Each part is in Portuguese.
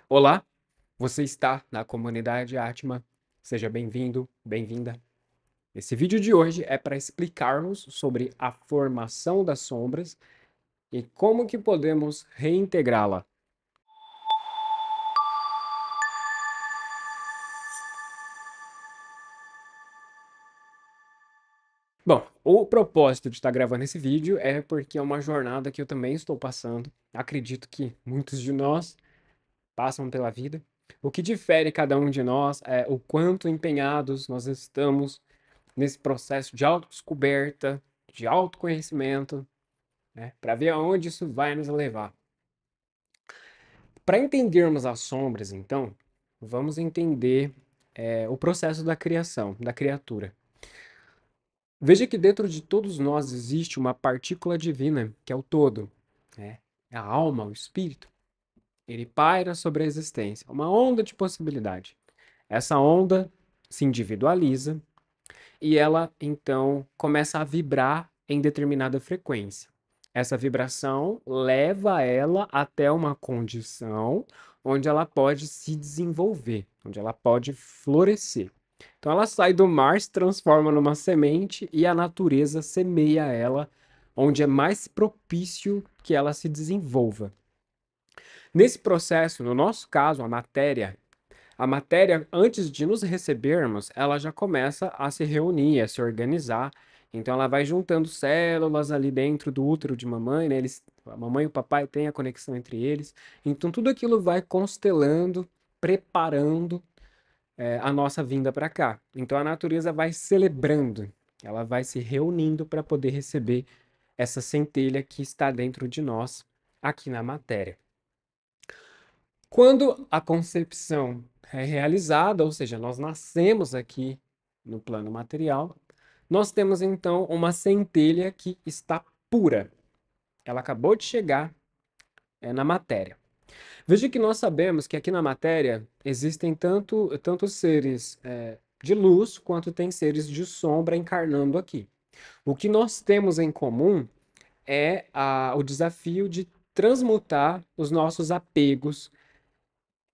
Olá, você está na comunidade Atma. Seja bem-vindo, bem-vinda. Esse vídeo de hoje é para explicarmos sobre a formação das sombras e como que podemos reintegrá-la. Bom, o propósito de estar gravando esse vídeo é porque é uma jornada que eu também estou passando. Acredito que muitos de nós passam pela vida. O que difere cada um de nós é o quanto empenhados nós estamos nesse processo de autodescoberta, de autoconhecimento, né, para ver aonde isso vai nos levar. Para entendermos as sombras, então, vamos entender o processo da criação, da criatura. Veja que dentro de todos nós existe uma partícula divina, que é o todo, né? A alma, o espírito. Ele paira sobre a existência, uma onda de possibilidade. Essa onda se individualiza e ela então começa a vibrar em determinada frequência. Essa vibração leva ela até uma condição onde ela pode se desenvolver, onde ela pode florescer. Então ela sai do mar, se transforma numa semente e a natureza semeia ela onde é mais propício que ela se desenvolva. Nesse processo, no nosso caso, a matéria, antes de nos recebermos, ela já começa a se reunir, a se organizar. Então, ela vai juntando células ali dentro do útero de mamãe, né? A mamãe e o papai têm a conexão entre eles. Então, tudo aquilo vai constelando, preparando, a nossa vinda para cá. Então, a natureza vai celebrando, ela vai se reunindo para poder receber essa centelha que está dentro de nós, aqui na matéria. Quando a concepção é realizada, ou seja, nós nascemos aqui no plano material, nós temos então uma centelha que está pura. Ela acabou de chegar na matéria. Veja que nós sabemos que aqui na matéria existem tanto seres de luz quanto tem seres de sombra encarnando aqui. O que nós temos em comum é o desafio de transmutar os nossos apegos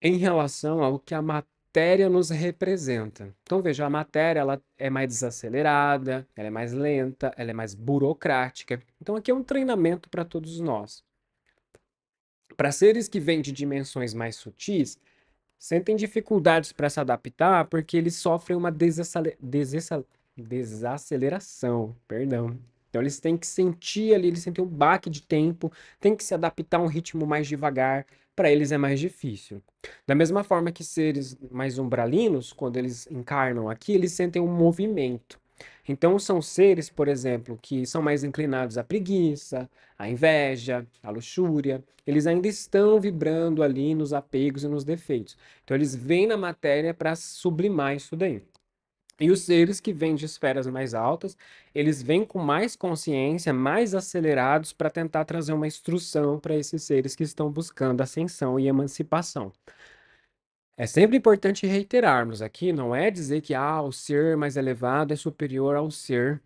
em relação ao que a matéria nos representa. Então, veja, a matéria ela é mais desacelerada, ela é mais lenta, ela é mais burocrática. Então, aqui é um treinamento para todos nós. Para seres que vêm de dimensões mais sutis, sentem dificuldades para se adaptar porque eles sofrem uma desaceleração, perdão. Então eles têm que sentir ali, eles sentem um baque de tempo, têm que se adaptar a um ritmo mais devagar, para eles é mais difícil. Da mesma forma que seres mais umbralinos, quando eles encarnam aqui, eles sentem um movimento. Então são seres, por exemplo, que são mais inclinados à preguiça, à inveja, à luxúria. Eles ainda estão vibrando ali nos apegos e nos defeitos. Então eles vêm na matéria para sublimar isso daí. E os seres que vêm de esferas mais altas, eles vêm com mais consciência, mais acelerados para tentar trazer uma instrução para esses seres que estão buscando ascensão e emancipação. É sempre importante reiterarmos aqui, não é dizer que o ser mais elevado é superior ao ser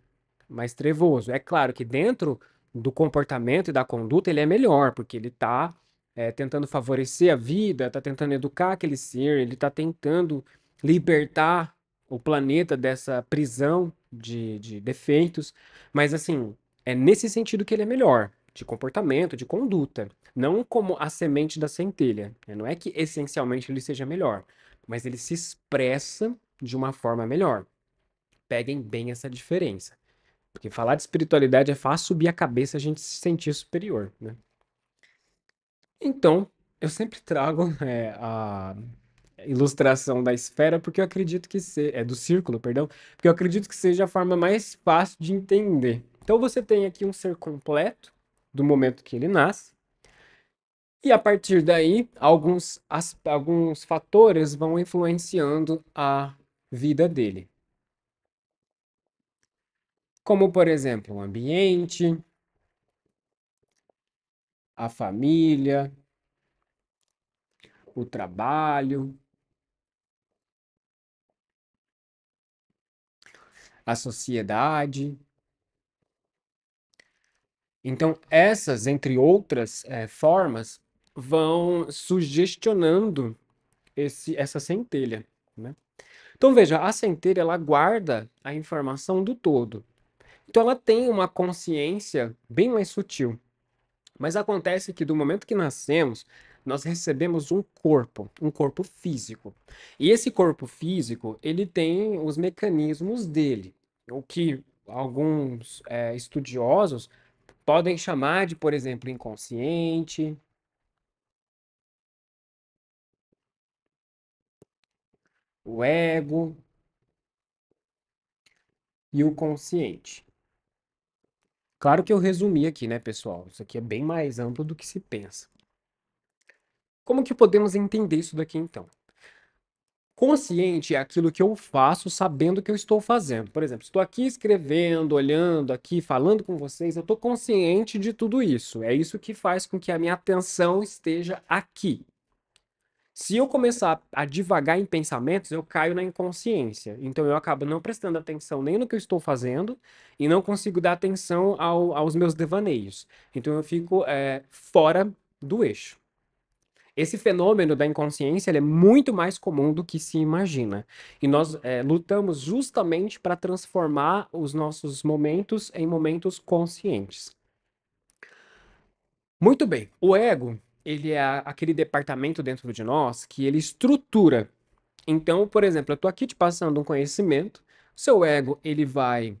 mais trevoso. É claro que dentro do comportamento e da conduta ele é melhor, porque ele está tentando favorecer a vida, está tentando educar aquele ser, ele está tentando libertar o planeta dessa prisão de defeitos. Mas assim, é nesse sentido que ele é melhor, de comportamento, de conduta. Não como a semente da centelha, né? Não é que essencialmente ele seja melhor, mas ele se expressa de uma forma melhor. Peguem bem essa diferença. Porque falar de espiritualidade é fácil subir a cabeça e a gente se sentir superior, né? Então, eu sempre trago a ilustração da esfera porque eu acredito que seja, do círculo, perdão, porque eu acredito que seja a forma mais fácil de entender. Então você tem aqui um ser completo do momento que ele nasce, e a partir daí alguns fatores vão influenciando a vida dele. Como, por exemplo, o ambiente, a família, o trabalho, a sociedade. Então, essas, entre outras formas, vão sugestionando essa centelha, né? Então veja, a centelha ela guarda a informação do todo. Então ela tem uma consciência bem mais sutil. Mas acontece que do momento que nascemos, nós recebemos um corpo físico. E esse corpo físico, ele tem os mecanismos dele, o que alguns estudiosos podem chamar de, por exemplo, inconsciente, o ego e o consciente. Claro que eu resumi aqui, né, pessoal? Isso aqui é bem mais amplo do que se pensa. Como que podemos entender isso daqui então? Consciente é aquilo que eu faço sabendo que eu estou fazendo. Por exemplo, estou aqui escrevendo, olhando aqui, falando com vocês, eu estou consciente de tudo isso. É isso que faz com que a minha atenção esteja aqui. Se eu começar a divagar em pensamentos, eu caio na inconsciência. Então eu acabo não prestando atenção nem no que eu estou fazendo e não consigo dar atenção aos meus devaneios. Então eu fico fora do eixo. Esse fenômeno da inconsciência ele é muito mais comum do que se imagina. E nós lutamos justamente para transformar os nossos momentos em momentos conscientes. Muito bem. O ego, ele é aquele departamento dentro de nós que ele estrutura. Então, por exemplo, eu estou aqui te passando um conhecimento, seu ego ele vai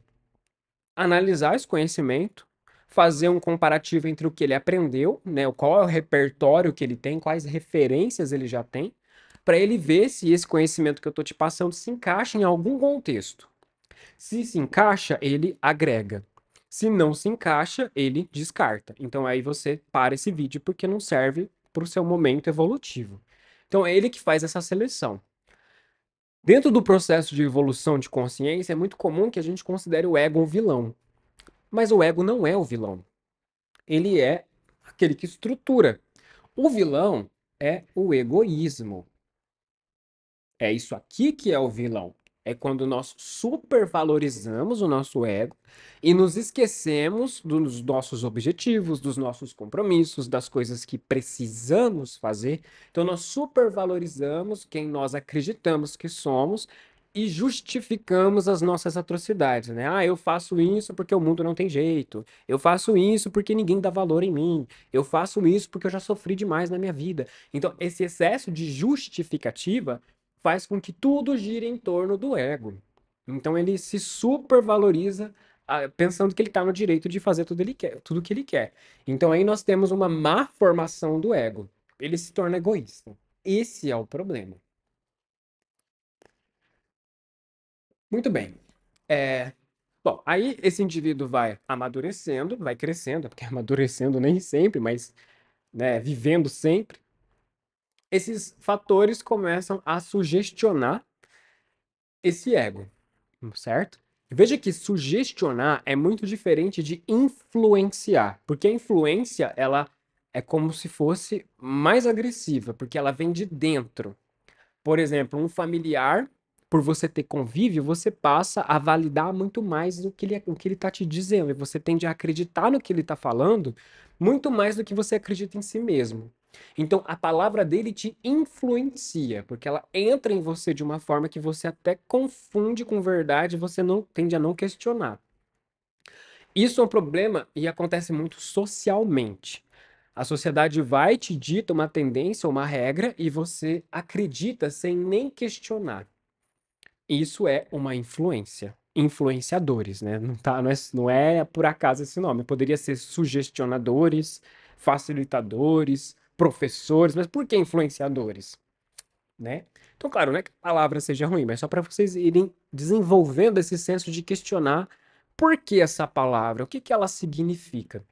analisar esse conhecimento, fazer um comparativo entre o que ele aprendeu, né, qual é o repertório que ele tem, quais referências ele já tem, para ele ver se esse conhecimento que eu estou te passando se encaixa em algum contexto. Se se encaixa, ele agrega. Se não se encaixa, ele descarta. Então aí você para esse vídeo porque não serve para o seu momento evolutivo. Então é ele que faz essa seleção. Dentro do processo de evolução de consciência, é muito comum que a gente considere o ego um vilão. Mas o ego não é o vilão. Ele é aquele que estrutura. O vilão é o egoísmo. É isso aqui que é o vilão. É quando nós supervalorizamos o nosso ego e nos esquecemos dos nossos objetivos, dos nossos compromissos, das coisas que precisamos fazer. Então, nós supervalorizamos quem nós acreditamos que somos e justificamos as nossas atrocidades, né? Ah, eu faço isso porque o mundo não tem jeito. Eu faço isso porque ninguém dá valor em mim. Eu faço isso porque eu já sofri demais na minha vida. Então, esse excesso de justificativa faz com que tudo gire em torno do ego. Então ele se supervaloriza, pensando que ele está no direito de fazer tudo, ele quer, tudo que ele quer. Então aí nós temos uma má formação do ego. Ele se torna egoísta. Esse é o problema. Muito bem. É, bom, aí esse indivíduo vai amadurecendo, vai crescendo, porque amadurecendo nem sempre, mas né, vivendo sempre. Esses fatores começam a sugestionar esse ego. Certo? Veja que sugestionar é muito diferente de influenciar, porque a influência ela é como se fosse mais agressiva, porque ela vem de dentro. Por exemplo, um familiar, por você ter convívio, você passa a validar muito mais o que ele está te dizendo, e você tende a acreditar no que ele está falando muito mais do que você acredita em si mesmo. Então, a palavra dele te influencia, porque ela entra em você de uma forma que você até confunde com verdade, você não tende a não questionar. Isso é um problema e acontece muito socialmente. A sociedade vai te dita uma tendência, uma regra, e você acredita sem nem questionar. Isso é uma influência. Influenciadores, né? Não é por acaso esse nome. Poderia ser sugestionadores, facilitadores, professores, mas por que influenciadores? Né? Então, claro, não é que a palavra seja ruim, mas só para vocês irem desenvolvendo esse senso de questionar por que essa palavra, o que que ela significa.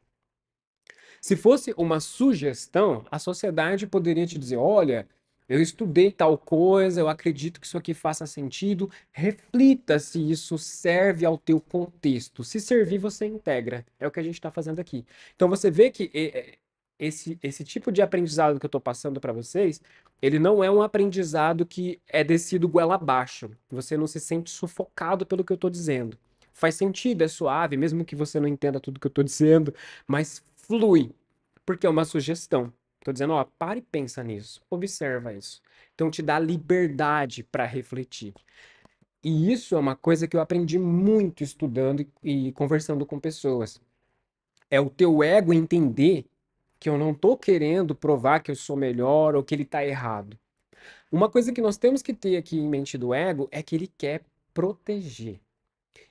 Se fosse uma sugestão, a sociedade poderia te dizer: olha, eu estudei tal coisa, eu acredito que isso aqui faça sentido, reflita se isso serve ao teu contexto. Se servir, você integra. É o que a gente está fazendo aqui. Então você vê que esse tipo de aprendizado que eu estou passando para vocês, ele não é um aprendizado que é descido goela abaixo. Você não se sente sufocado pelo que eu estou dizendo. Faz sentido, é suave, mesmo que você não entenda tudo que eu estou dizendo, mas flui, porque é uma sugestão. Tô dizendo, ó, para e pensa nisso, observa isso. Então te dá liberdade para refletir. E isso é uma coisa que eu aprendi muito estudando e conversando com pessoas. É o teu ego entender que eu não tô querendo provar que eu sou melhor ou que ele tá errado. Uma coisa que nós temos que ter aqui em mente do ego é que ele quer proteger.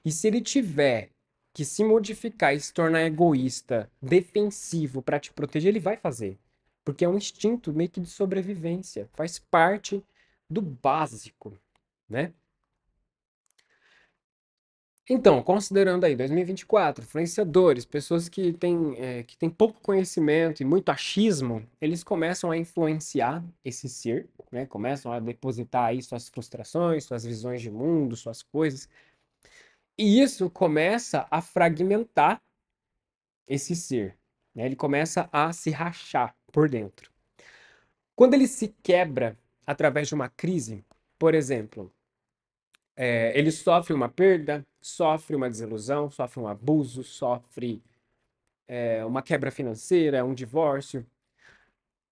E se ele tiver que se modificar e se tornar egoísta, defensivo para te proteger, ele vai fazer. Porque é um instinto meio que de sobrevivência, faz parte do básico, né? Então, considerando aí 2024, influenciadores, pessoas que têm pouco conhecimento e muito achismo, eles começam a influenciar esse ser, né? Começam a depositar aí suas frustrações, suas visões de mundo, suas coisas. E isso começa a fragmentar esse ser, né? Ele começa a se rachar por dentro. Quando ele se quebra através de uma crise, por exemplo, ele sofre uma perda, sofre uma desilusão, sofre um abuso, sofre uma quebra financeira, um divórcio.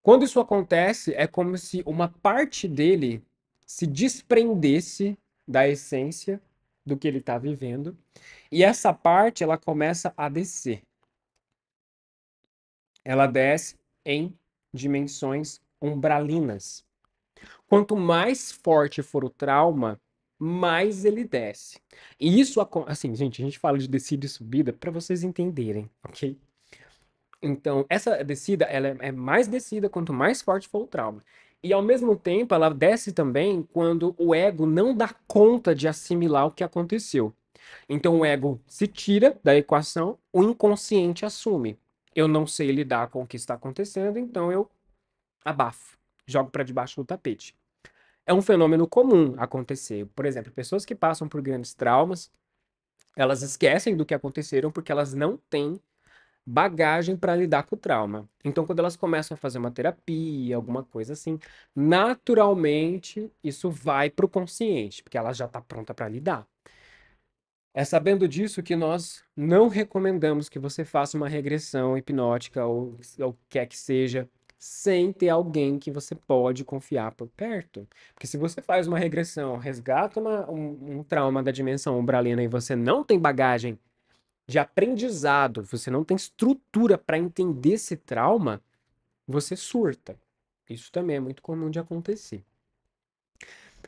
Quando isso acontece, é como se uma parte dele se desprendesse da essência do que ele está vivendo, e essa parte ela começa a descer. Ela desce em dimensões umbralinas. Quanto mais forte for o trauma, mais ele desce. E isso, assim, gente, a gente fala de descida e subida para vocês entenderem, ok? Então, essa descida, ela é mais descida quanto mais forte for o trauma. E ao mesmo tempo, ela desce também quando o ego não dá conta de assimilar o que aconteceu. Então, o ego se tira da equação, o inconsciente assume. Eu não sei lidar com o que está acontecendo, então eu abafo, jogo para debaixo do tapete. É um fenômeno comum acontecer. Por exemplo, pessoas que passam por grandes traumas, elas esquecem do que aconteceram porque elas não têm bagagem para lidar com o trauma. Então, quando elas começam a fazer uma terapia, alguma coisa assim, naturalmente isso vai para o consciente, porque ela já está pronta para lidar. É sabendo disso que nós não recomendamos que você faça uma regressão hipnótica ou o que quer que seja, sem ter alguém que você pode confiar por perto. Porque se você faz uma regressão, resgata um trauma da dimensão umbralina e você não tem bagagem de aprendizado, você não tem estrutura para entender esse trauma, você surta. Isso também é muito comum de acontecer.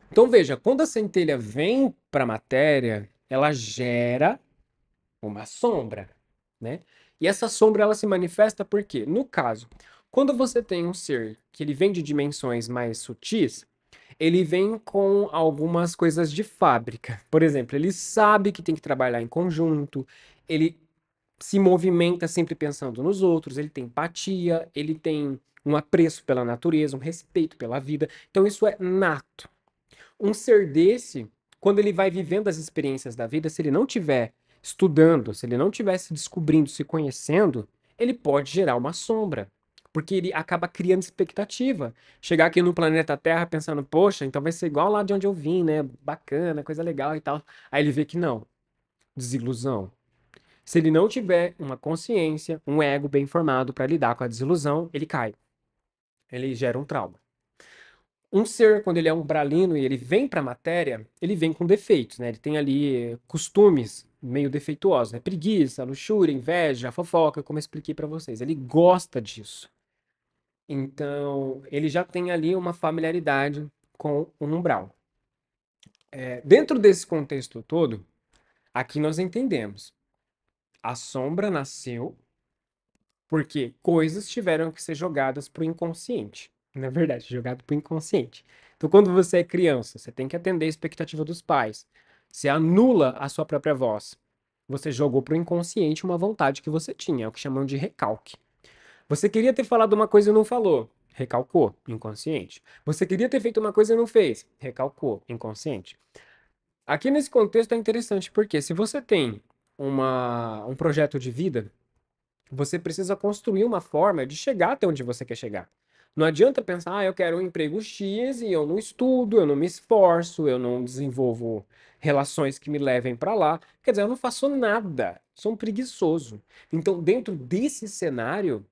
Então veja, quando a centelha vem para a matéria, ela gera uma sombra, né? E essa sombra ela se manifesta porque, no caso, quando você tem um ser que ele vem de dimensões mais sutis, ele vem com algumas coisas de fábrica. Por exemplo, ele sabe que tem que trabalhar em conjunto, ele se movimenta sempre pensando nos outros, ele tem empatia, ele tem um apreço pela natureza, um respeito pela vida. Então isso é nato. Um ser desse, quando ele vai vivendo as experiências da vida, se ele não tiver estudando, se ele não tiver se descobrindo, se conhecendo, ele pode gerar uma sombra. Porque ele acaba criando expectativa. Chegar aqui no planeta Terra pensando, poxa, então vai ser igual lá de onde eu vim, né? Bacana, coisa legal e tal. Aí ele vê que não. Desilusão. Se ele não tiver uma consciência, um ego bem formado para lidar com a desilusão, ele cai. Ele gera um trauma. Um ser, quando ele é umbralino e ele vem para a matéria, ele vem com defeitos, né? Ele tem ali costumes meio defeituosos, né? Preguiça, luxúria, inveja, fofoca, como eu expliquei para vocês. Ele gosta disso. Então, ele já tem ali uma familiaridade com o umbral. Dentro desse contexto todo, aqui nós entendemos. A sombra nasceu porque coisas tiveram que ser jogadas para o inconsciente. Na verdade, jogado para o inconsciente. Então, quando você é criança, você tem que atender a expectativa dos pais. Você anula a sua própria voz. Você jogou para o inconsciente uma vontade que você tinha, é o que chamam de recalque. Você queria ter falado uma coisa e não falou. Recalcou, inconsciente. Você queria ter feito uma coisa e não fez. Recalcou, inconsciente. Aqui nesse contexto é interessante porque se você tem um projeto de vida, você precisa construir uma forma de chegar até onde você quer chegar. Não adianta pensar, eu quero um emprego X e eu não estudo, eu não me esforço, eu não desenvolvo relações que me levem para lá. Quer dizer, eu não faço nada, sou um preguiçoso. Então, dentro desse cenário,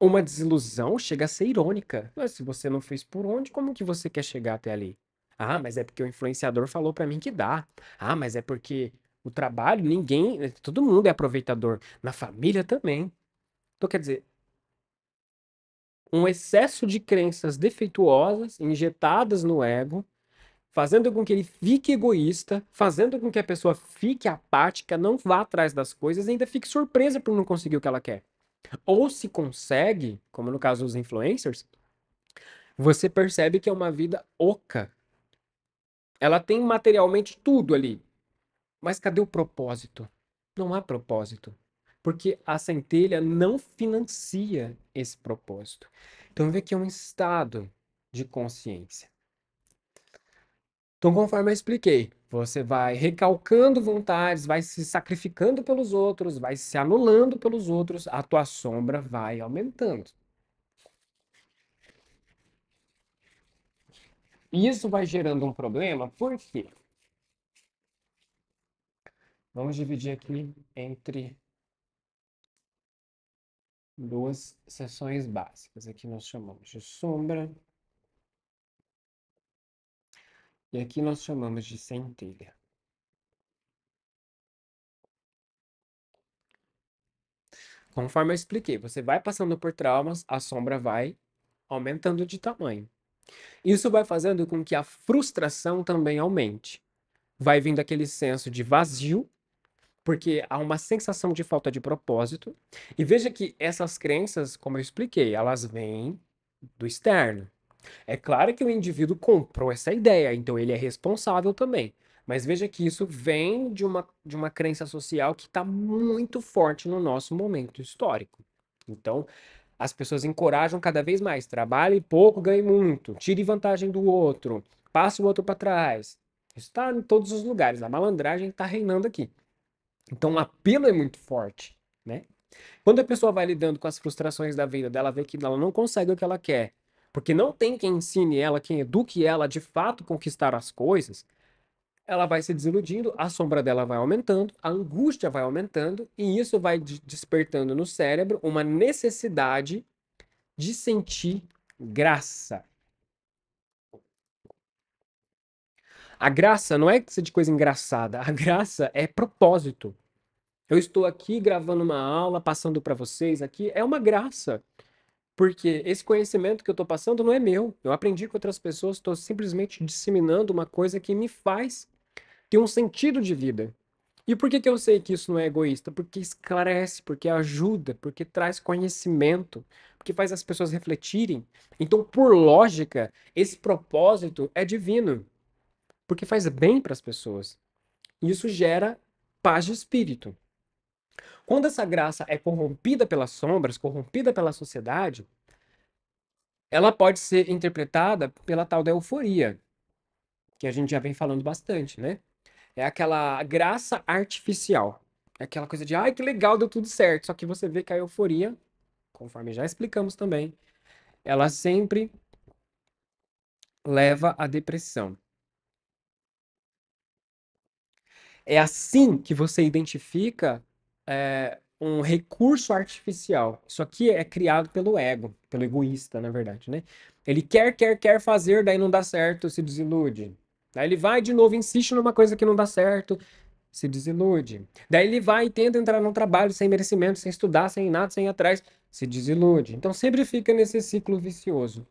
Uma desilusão chega a ser irônica. Mas se você não fez por onde, como que você quer chegar até ali? Ah, mas é porque o influenciador falou pra mim que dá. Ah, mas é porque o trabalho, ninguém, todo mundo é aproveitador. Na família também. Então, quer dizer, um excesso de crenças defeituosas injetadas no ego, fazendo com que ele fique egoísta, fazendo com que a pessoa fique apática, não vá atrás das coisas e ainda fique surpresa por não conseguir o que ela quer. Ou se consegue, como no caso dos influencers, você percebe que é uma vida oca. Ela tem materialmente tudo ali, mas cadê o propósito? Não há propósito, porque a centelha não financia esse propósito. Então vê que é um estado de consciência. Então, conforme eu expliquei, você vai recalcando vontades, vai se sacrificando pelos outros, vai se anulando pelos outros, a tua sombra vai aumentando. E isso vai gerando um problema, por quê? Vamos dividir aqui entre duas seções básicas. Aqui nós chamamos de sombra e aqui nós chamamos de centelha. Conforme eu expliquei, você vai passando por traumas, a sombra vai aumentando de tamanho. Isso vai fazendo com que a frustração também aumente. Vai vindo aquele senso de vazio, porque há uma sensação de falta de propósito. E veja que essas crenças, como eu expliquei, elas vêm do externo. É claro que o indivíduo comprou essa ideia, então ele é responsável também. Mas veja que isso vem de uma crença social que está muito forte no nosso momento histórico. Então, as pessoas encorajam cada vez mais. Trabalhe pouco, ganhe muito. Tire vantagem do outro. Passe o outro para trás. Isso está em todos os lugares. A malandragem está reinando aqui. Então, o apelo é muito forte, né? Quando a pessoa vai lidando com as frustrações da vida dela, vê que ela não consegue o que ela quer, porque não tem quem ensine ela, quem eduque ela a de fato conquistar as coisas, ela vai se desiludindo, a sombra dela vai aumentando, a angústia vai aumentando, e isso vai despertando no cérebro uma necessidade de sentir graça. A graça não é que seja de coisa engraçada, a graça é propósito. Eu estou aqui gravando uma aula, passando para vocês aqui, é uma graça. Porque esse conhecimento que eu estou passando não é meu. Eu aprendi com outras pessoas, estou simplesmente disseminando uma coisa que me faz ter um sentido de vida. E por que que eu sei que isso não é egoísta? Porque esclarece, porque ajuda, porque traz conhecimento, porque faz as pessoas refletirem. Então, por lógica, esse propósito é divino, porque faz bem para as pessoas. E isso gera paz de espírito. Quando essa graça é corrompida pelas sombras, corrompida pela sociedade, ela pode ser interpretada pela tal da euforia, que a gente já vem falando bastante, né? É aquela graça artificial. É aquela coisa de, ai, que legal, deu tudo certo. Só que você vê que a euforia, conforme já explicamos também, ela sempre leva à depressão. É assim que você identifica um recurso artificial. Isso aqui é criado pelo ego, pelo egoísta, na verdade, né? Ele quer fazer, daí não dá certo, se desilude. Daí ele vai de novo, insiste numa coisa que não dá certo, se desilude. Daí ele vai e tenta entrar num trabalho sem merecimento, sem estudar, sem nada, sem ir atrás, se desilude. Então sempre fica nesse ciclo vicioso.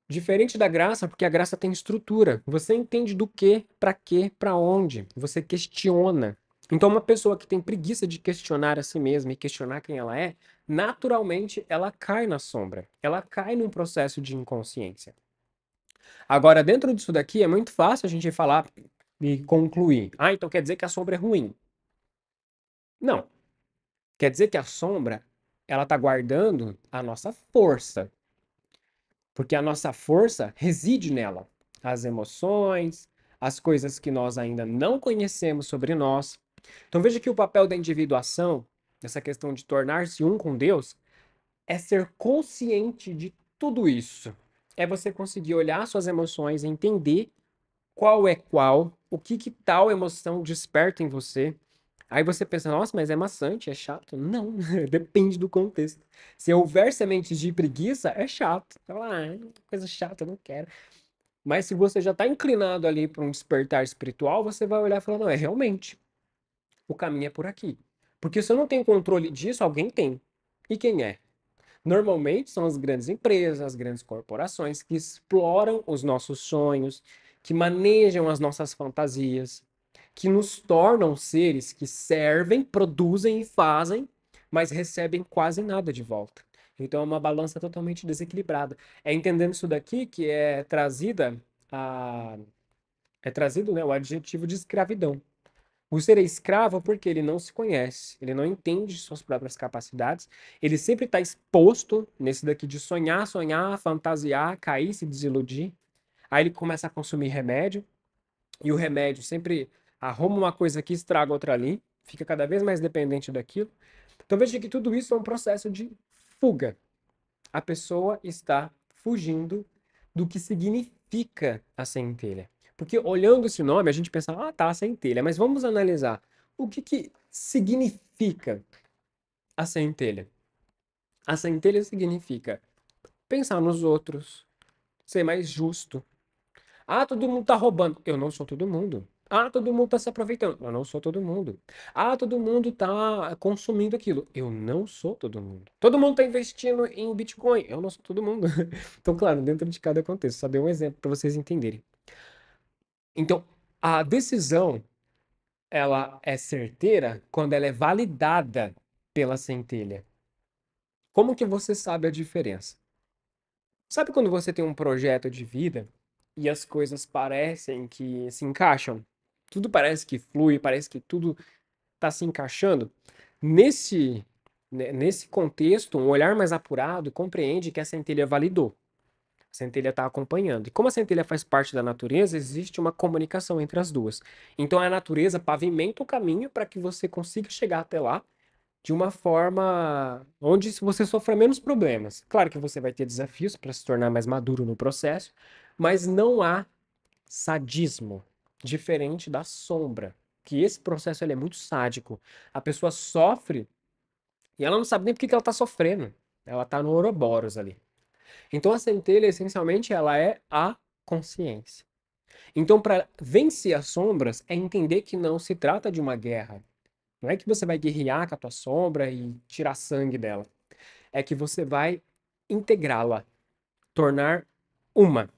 Diferente da graça, porque a graça tem estrutura. Você entende do que, para quê, para onde. Você questiona. Então, uma pessoa que tem preguiça de questionar a si mesma e questionar quem ela é, naturalmente ela cai na sombra. Ela cai num processo de inconsciência. Agora, dentro disso daqui, é muito fácil a gente falar e concluir. Ah, então quer dizer que a sombra é ruim. Não. Quer dizer que a sombra, ela está guardando a nossa força. Porque a nossa força reside nela. As emoções, as coisas que nós ainda não conhecemos sobre nós. Então veja que o papel da individuação, essa questão de tornar-se um com Deus, é ser consciente de tudo isso. É você conseguir olhar suas emoções e entender qual é qual, o que tal emoção desperta em você, Aí você pensa, nossa, mas é maçante, é chato. Não, depende do contexto. Se houver sementes de preguiça, é chato. Você fala, coisa chata, eu não quero. Mas se você já está inclinado ali para um despertar espiritual, você vai olhar e falar, não, é realmente, o caminho é por aqui. Porque se eu não tenho controle disso, alguém tem. E quem é? Normalmente são as grandes empresas, as grandes corporações que exploram os nossos sonhos, que manejam as nossas fantasias, que nos tornam seres que servem, produzem e fazem, mas recebem quase nada de volta. Então é uma balança totalmente desequilibrada. É entendendo isso daqui que a é trazido, né, o adjetivo de escravidão. O ser é escravo porque ele não se conhece, ele não entende suas próprias capacidades, ele sempre está exposto nesse daqui de sonhar, sonhar, fantasiar, cair, se desiludir. Aí ele começa a consumir remédio, e o remédio sempre arruma uma coisa aqui, estraga outra ali, fica cada vez mais dependente daquilo. Então veja que tudo isso é um processo de fuga. A pessoa está fugindo do que significa a centelha. Porque olhando esse nome, a gente pensa, tá, a centelha, mas vamos analisar o que significa a centelha. A centelha significa pensar nos outros, ser mais justo. Todo mundo tá roubando. Eu não sou todo mundo. Todo mundo tá se aproveitando. Eu não sou todo mundo. Todo mundo tá consumindo aquilo. Eu não sou todo mundo. Todo mundo tá investindo em Bitcoin. Eu não sou todo mundo. Então, claro, dentro de cada contexto. Só dei um exemplo para vocês entenderem. Então, a decisão, ela é certeira quando ela é validada pela centelha. Como que você sabe a diferença? Sabe quando você tem um projeto de vida e as coisas parecem que se encaixam? Tudo parece que flui, parece que tudo está se encaixando. Nesse, nesse contexto, um olhar mais apurado compreende que a centelha validou. A centelha está acompanhando. E como a centelha faz parte da natureza, existe uma comunicação entre as duas. Então a natureza pavimenta o caminho para que você consiga chegar até lá de uma forma onde você sofra menos problemas. Claro que você vai ter desafios para se tornar mais maduro no processo, mas não há sadismo, diferente da sombra, que esse processo ele é muito sádico. A pessoa sofre e ela não sabe nem por que ela está sofrendo. Ela está no Ouroboros ali. Então a centelha, essencialmente, ela é a consciência. Então, para vencer as sombras, é entender que não se trata de uma guerra. Não é que você vai guerrear com a tua sombra e tirar sangue dela. É que você vai integrá-la, tornar uma.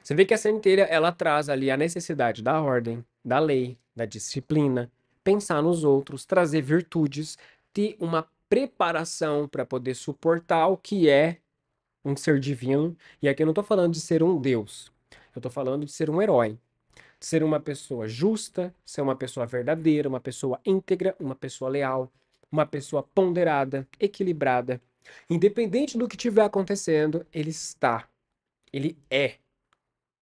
Você vê que a centelha, ela traz ali a necessidade da ordem, da lei, da disciplina, pensar nos outros, trazer virtudes, ter uma preparação para poder suportar o que é um ser divino. E aqui eu não estou falando de ser um deus. Eu estou falando de ser um herói. De ser uma pessoa justa, ser uma pessoa verdadeira, uma pessoa íntegra, uma pessoa leal, uma pessoa ponderada, equilibrada. Independente do que estiver acontecendo, ele está. Ele é.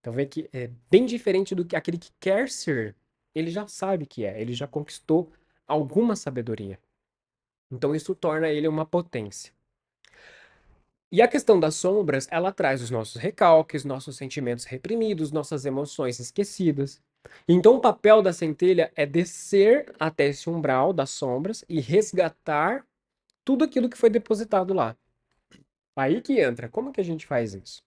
Então vê que é bem diferente do que aquele que quer ser. Ele já sabe que é, ele já conquistou alguma sabedoria. Então isso torna ele uma potência. E a questão das sombras, ela traz os nossos recalques, nossos sentimentos reprimidos, nossas emoções esquecidas. Então o papel da centelha é descer até esse umbral das sombras e resgatar tudo aquilo que foi depositado lá. Aí que entra. Como que a gente faz isso?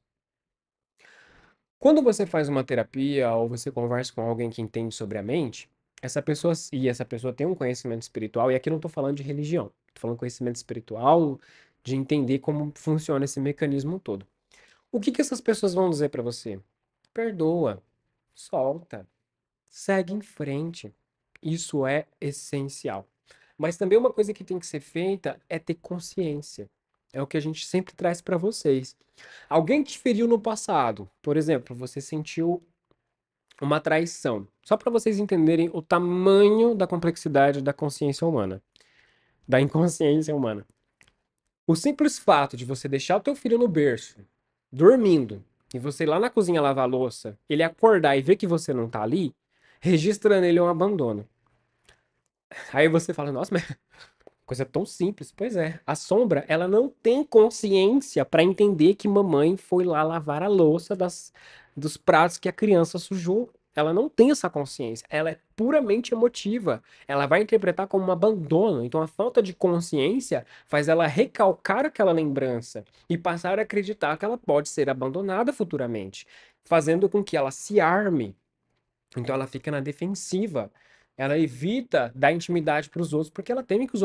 Quando você faz uma terapia ou você conversa com alguém que entende sobre a mente, essa pessoa tem um conhecimento espiritual, e aqui eu não estou falando de religião, estou falando de conhecimento espiritual, de entender como funciona esse mecanismo todo. O que que essas pessoas vão dizer para você? Perdoa, solta, segue em frente. Isso é essencial. Mas também uma coisa que tem que ser feita é ter consciência. É o que a gente sempre traz para vocês. Alguém te feriu no passado, por exemplo, você sentiu uma traição. Só para vocês entenderem o tamanho da complexidade da consciência humana, da inconsciência humana. O simples fato de você deixar o teu filho no berço, dormindo, e você ir lá na cozinha lavar a louça, ele acordar e ver que você não tá ali, registra nele um abandono. Aí você fala, nossa, mas coisa tão simples. Pois é, a sombra, ela não tem consciência para entender que mamãe foi lá lavar a louça dos pratos que a criança sujou. ela não tem essa consciência, ela é puramente emotiva. Ela vai interpretar como um abandono. Então, a falta de consciência faz ela recalcar aquela lembrança e passar a acreditar que ela pode ser abandonada futuramente, fazendo com que ela se arme. Então, ela fica na defensiva. Ela evita dar intimidade para os outros porque ela teme que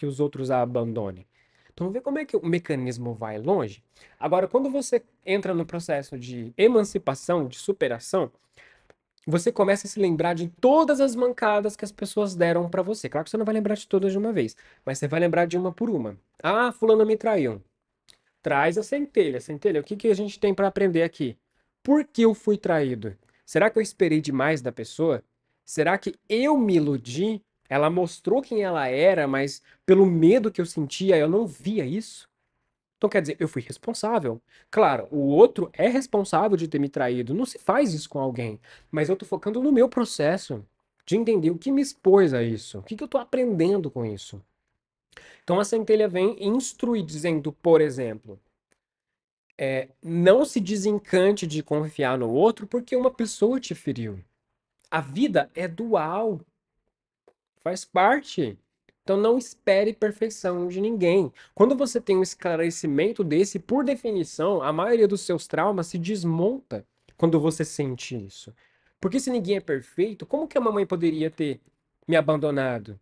os outros a abandonem. Então, vê como é que o mecanismo vai longe. Agora, quando você entra no processo de emancipação, de superação, você começa a se lembrar de todas as mancadas que as pessoas deram pra você. Claro que você não vai lembrar de todas de uma vez, mas você vai lembrar de uma por uma. Ah, fulano me traiu. Traz a centelha. Centelha, o que que a gente tem pra aprender aqui? Por que eu fui traído? Será que eu esperei demais da pessoa? Será que eu me iludi? Ela mostrou quem ela era, mas pelo medo que eu sentia, eu não via isso? Então, quer dizer, eu fui responsável. Claro, o outro é responsável de ter me traído. Não se faz isso com alguém. Mas eu tô focando no meu processo de entender o que me expôs a isso. O que que eu tô aprendendo com isso. Então, a centelha vem e instrui, dizendo, por exemplo, não se desencante de confiar no outro porque uma pessoa te feriu. A vida é dual. Faz parte. Então não espere perfeição de ninguém. Quando você tem um esclarecimento desse, por definição, a maioria dos seus traumas se desmonta quando você sente isso. Porque se ninguém é perfeito, como que a mamãe poderia ter me abandonado?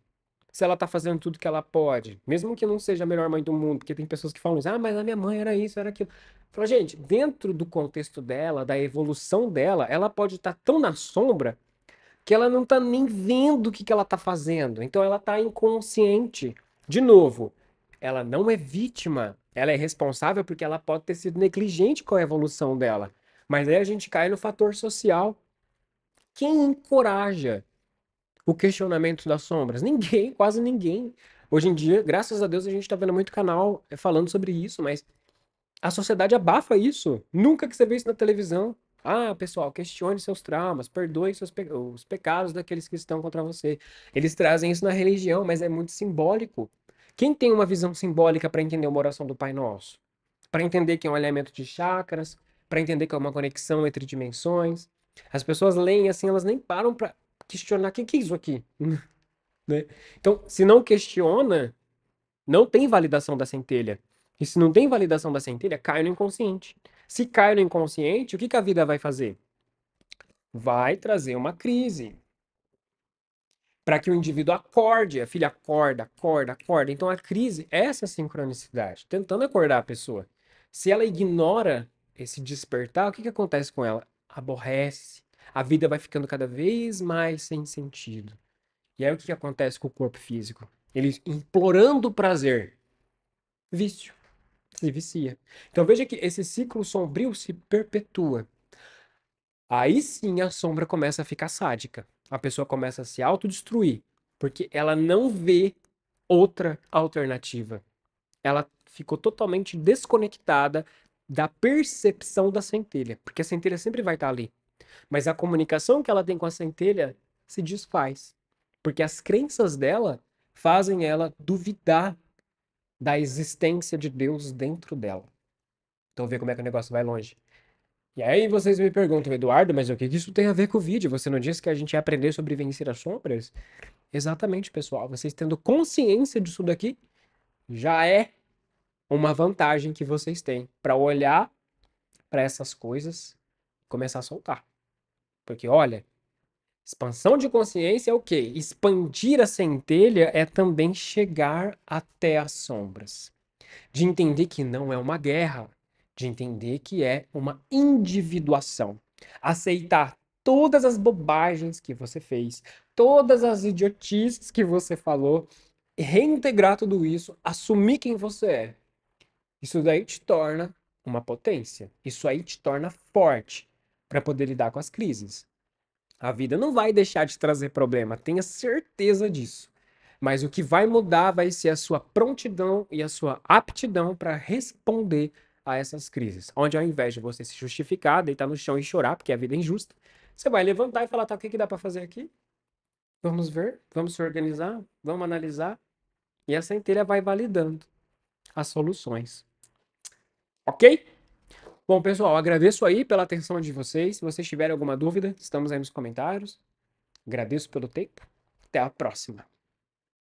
Se ela tá fazendo tudo que ela pode, mesmo que não seja a melhor mãe do mundo, porque tem pessoas que falam isso, ah, mas a minha mãe era isso, era aquilo. Fala, gente, dentro do contexto dela, da evolução dela, ela pode estar tão na sombra que ela não tá nem vendo o que que ela tá fazendo. Então ela tá inconsciente. De novo, ela não é vítima. Ela é responsável porque ela pode ter sido negligente com a evolução dela. Mas aí a gente cai no fator social. Quem encoraja o questionamento das sombras? Ninguém, quase ninguém. Hoje em dia, graças a Deus, a gente tá vendo muito canal falando sobre isso, mas a sociedade abafa isso. Nunca que você vê isso na televisão. Ah, pessoal, questione seus traumas, perdoe os pecados daqueles que estão contra você. Eles trazem isso na religião, mas é muito simbólico. Quem tem uma visão simbólica para entender uma oração do Pai Nosso? Para entender que é um elemento de chakras, para entender que é uma conexão entre dimensões. As pessoas leem assim, elas nem param para questionar o que que é isso aqui, né? Então, se não questiona, não tem validação da centelha. E se não tem validação da centelha, cai no inconsciente. Se cai no inconsciente, o que que a vida vai fazer? Vai trazer uma crise para que o indivíduo acorde. A filha acorda, acorda, acorda. Então a crise é essa sincronicidade, tentando acordar a pessoa. Se ela ignora esse despertar, o que que acontece com ela? Aborrece. A vida vai ficando cada vez mais sem sentido. E aí o que que acontece com o corpo físico? Ele implorando o prazer. Vício. Se vicia. Então veja que esse ciclo sombrio se perpetua. Aí sim a sombra começa a ficar sádica. A pessoa começa a se autodestruir, porque ela não vê outra alternativa. Ela ficou totalmente desconectada da percepção da centelha, porque a centelha sempre vai estar ali. Mas a comunicação que ela tem com a centelha se desfaz, porque as crenças dela fazem ela duvidar da existência de Deus dentro dela. Então vê como é que o negócio vai longe. E aí vocês me perguntam, Eduardo, mas o que que isso tem a ver com o vídeo? Você não disse que a gente ia aprender sobre vencer as sombras? Exatamente, pessoal. Vocês tendo consciência disso daqui já é uma vantagem que vocês têm para olhar para essas coisas e começar a soltar. Porque, olha, expansão de consciência é o quê? Expandir a centelha é também chegar até as sombras. De entender que não é uma guerra, de entender que é uma individuação. Aceitar todas as bobagens que você fez, todas as idiotices que você falou, reintegrar tudo isso, assumir quem você é. Isso daí te torna uma potência. Isso aí te torna forte para poder lidar com as crises. A vida não vai deixar de trazer problema, tenha certeza disso. Mas o que vai mudar vai ser a sua prontidão e a sua aptidão para responder a essas crises. Onde ao invés de você se justificar, deitar no chão e chorar, porque a vida é injusta, você vai levantar e falar, tá, o que que dá para fazer aqui? Vamos ver, vamos se organizar, vamos analisar. E a centelha vai validando as soluções. Ok? Bom, pessoal, agradeço aí pela atenção de vocês. Se vocês tiverem alguma dúvida, estamos aí nos comentários. Agradeço pelo tempo. Até a próxima.